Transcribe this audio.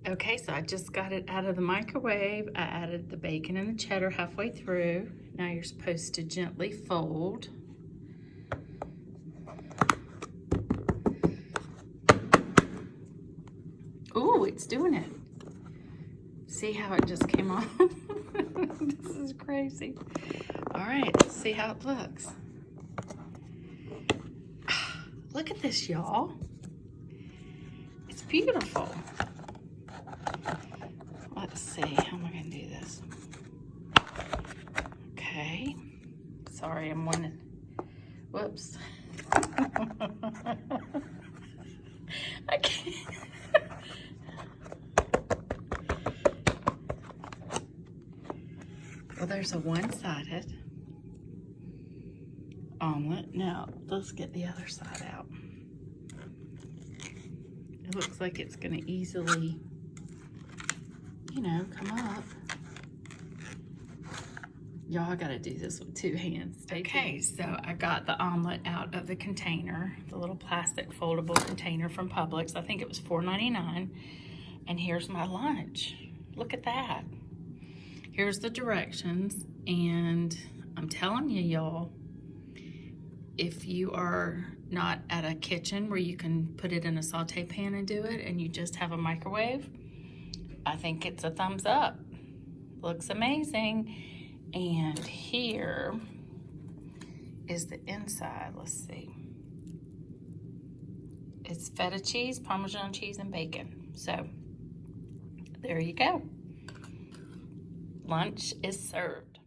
Okay, so I just got it out of the microwave. I added the bacon and the cheddar halfway through. Now you're supposed to gently fold. Ooh, it's doing it. See how it just came off? This is crazy. All right, let's see how it looks. Look at this, y'all. It's beautiful. Let's see, how am I gonna do this? Okay. Sorry, I'm wanting, whoops. I can't. Well, there's a one-sided omelet. Now, let's get the other side out. It looks like it's gonna easily, you know, come up. Y'all gotta do this with two hands. Okay, so I got the omelet out of the container, the little plastic foldable container from Publix. I think it was $4.99. And here's my lunch. Look at that. Here's the directions, and I'm telling you, y'all, if you are not at a kitchen where you can put it in a saute pan and do it, and you just have a microwave, I think it's a thumbs up. Looks amazing. And here is the inside. Let's see. It's feta cheese, Parmesan cheese, and bacon. So there you go. Lunch is served.